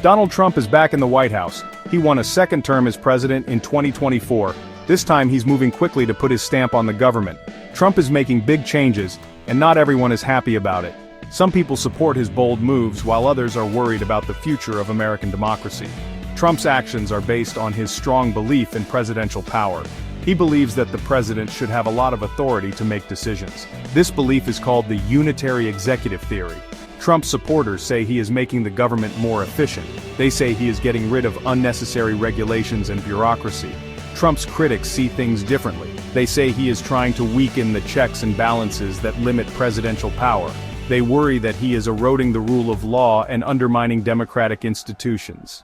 Donald Trump is back in the White House. He won a second term as president in 2024. This time he's moving quickly to put his stamp on the government. Trump is making big changes, and not everyone is happy about it. Some people support his bold moves while others are worried about the future of American democracy. Trump's actions are based on his strong belief in presidential power. He believes that the president should have a lot of authority to make decisions. This belief is called the unitary executive theory. Trump's supporters say he is making the government more efficient. They say he is getting rid of unnecessary regulations and bureaucracy. Trump's critics see things differently. They say he is trying to weaken the checks and balances that limit presidential power. They worry that he is eroding the rule of law and undermining democratic institutions.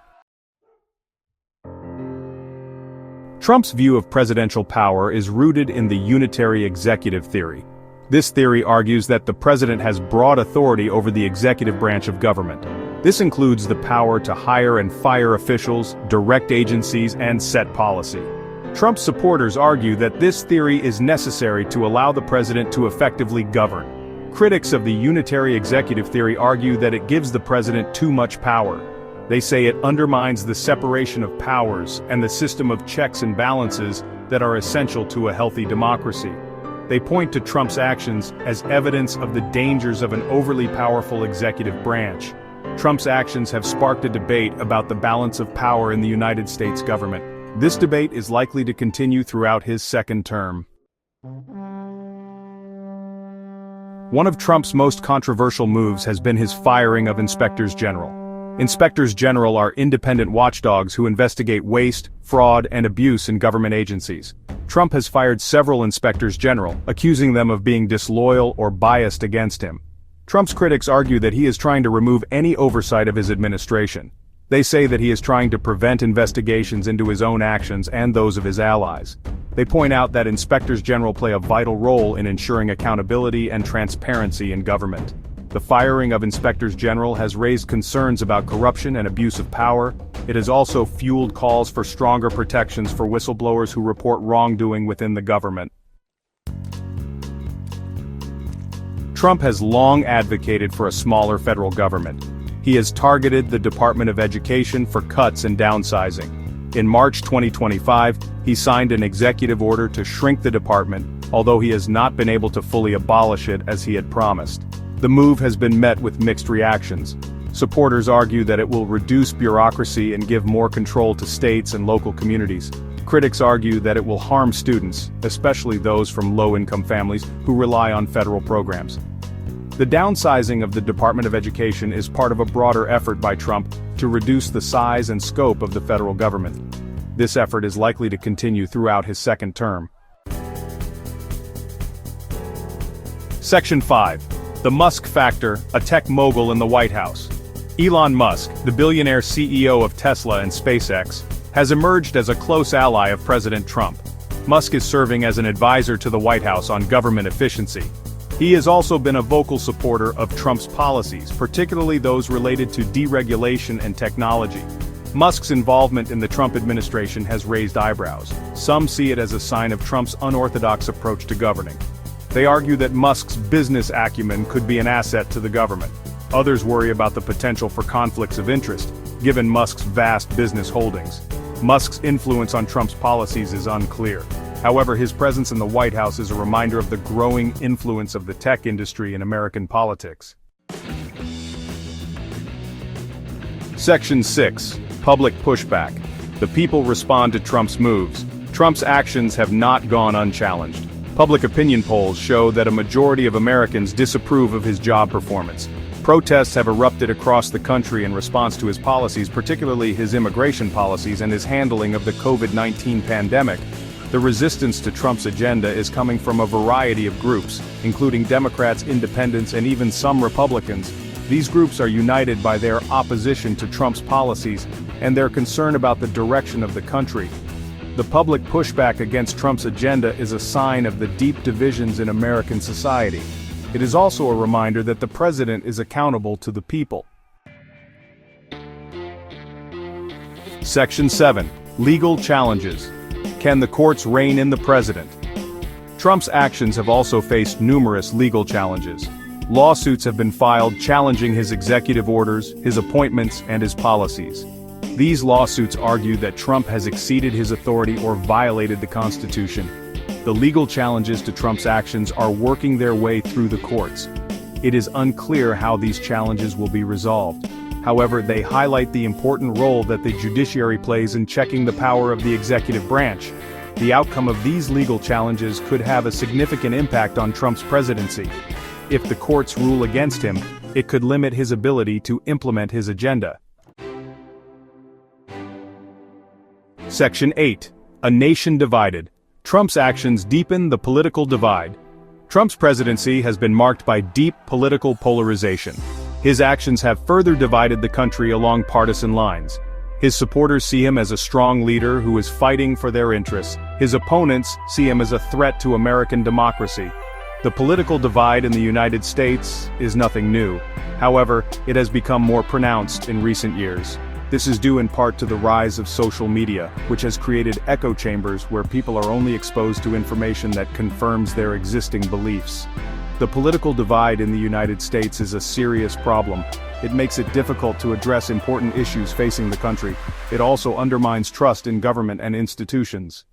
Trump's view of presidential power is rooted in the unitary executive theory. This theory argues that the president has broad authority over the executive branch of government. This includes the power to hire and fire officials, direct agencies, and set policy. Trump's supporters argue that this theory is necessary to allow the president to effectively govern. Critics of the unitary executive theory argue that it gives the president too much power. They say it undermines the separation of powers and the system of checks and balances that are essential to a healthy democracy. They point to Trump's actions as evidence of the dangers of an overly powerful executive branch. Trump's actions have sparked a debate about the balance of power in the United States government. This debate is likely to continue throughout his second term. One of Trump's most controversial moves has been his firing of inspectors general. Inspectors general are independent watchdogs who investigate waste, fraud, and abuse in government agencies. Trump has fired several inspectors general, accusing them of being disloyal or biased against him. Trump's critics argue that he is trying to remove any oversight of his administration. They say that he is trying to prevent investigations into his own actions and those of his allies. They point out that inspectors general play a vital role in ensuring accountability and transparency in government. The firing of inspectors general has raised concerns about corruption and abuse of power. It has also fueled calls for stronger protections for whistleblowers who report wrongdoing within the government. Trump has long advocated for a smaller federal government. He has targeted the Department of Education for cuts and downsizing. In March 2025, he signed an executive order to shrink the department, although he has not been able to fully abolish it as he had promised. The move has been met with mixed reactions. Supporters argue that it will reduce bureaucracy and give more control to states and local communities. Critics argue that it will harm students, especially those from low-income families who rely on federal programs. The downsizing of the Department of Education is part of a broader effort by Trump to reduce the size and scope of the federal government. This effort is likely to continue throughout his second term. Section 5. The Musk Factor, a tech mogul in the White House. Elon Musk, the billionaire CEO of Tesla and SpaceX, has emerged as a close ally of President Trump. Musk is serving as an advisor to the White House on government efficiency. He has also been a vocal supporter of Trump's policies, particularly those related to deregulation and technology. Musk's involvement in the Trump administration has raised eyebrows. Some see it as a sign of Trump's unorthodox approach to governing. They argue that Musk's business acumen could be an asset to the government. Others worry about the potential for conflicts of interest, given Musk's vast business holdings. Musk's influence on Trump's policies is unclear. However, his presence in the White House is a reminder of the growing influence of the tech industry in American politics. Section 6. Public pushback. The people respond to Trump's moves. Trump's actions have not gone unchallenged. Public opinion polls show that a majority of Americans disapprove of his job performance. Protests have erupted across the country in response to his policies, particularly his immigration policies and his handling of the COVID-19 pandemic. The resistance to Trump's agenda is coming from a variety of groups, including Democrats, independents, and even some Republicans. These groups are united by their opposition to Trump's policies and their concern about the direction of the country. The public pushback against Trump's agenda is a sign of the deep divisions in American society. It is also a reminder that the president is accountable to the people. Section 7. Legal challenges. Can the courts rein in the president? Trump's actions have also faced numerous legal challenges. Lawsuits have been filed challenging his executive orders, his appointments, and his policies. These lawsuits argue that Trump has exceeded his authority or violated the Constitution. The legal challenges to Trump's actions are working their way through the courts. It is unclear how these challenges will be resolved. However, they highlight the important role that the judiciary plays in checking the power of the executive branch. The outcome of these legal challenges could have a significant impact on Trump's presidency. If the courts rule against him, it could limit his ability to implement his agenda. Section 8. A nation divided. Trump's actions deepen the political divide. Trump's presidency has been marked by deep political polarization. His actions have further divided the country along partisan lines. His supporters see him as a strong leader who is fighting for their interests. His opponents see him as a threat to American democracy. The political divide in the United States is nothing new. However, it has become more pronounced in recent years. This is due in part to the rise of social media, which has created echo chambers where people are only exposed to information that confirms their existing beliefs. The political divide in the United States is a serious problem. It makes it difficult to address important issues facing the country. It also undermines trust in government and institutions.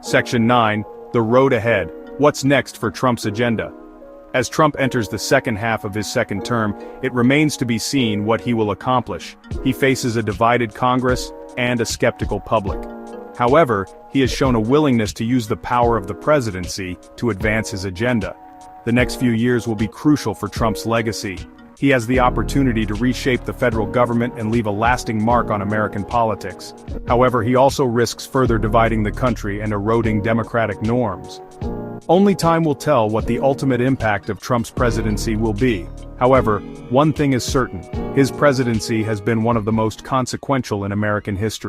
Section 9. The road ahead. What's next for Trump's agenda? As Trump enters the second half of his second term, it remains to be seen what he will accomplish. He faces a divided Congress and a skeptical public. However, he has shown a willingness to use the power of the presidency to advance his agenda. The next few years will be crucial for Trump's legacy. He has the opportunity to reshape the federal government and leave a lasting mark on American politics. However, he also risks further dividing the country and eroding democratic norms. Only time will tell what the ultimate impact of Trump's presidency will be. However, one thing is certain: his presidency has been one of the most consequential in American history.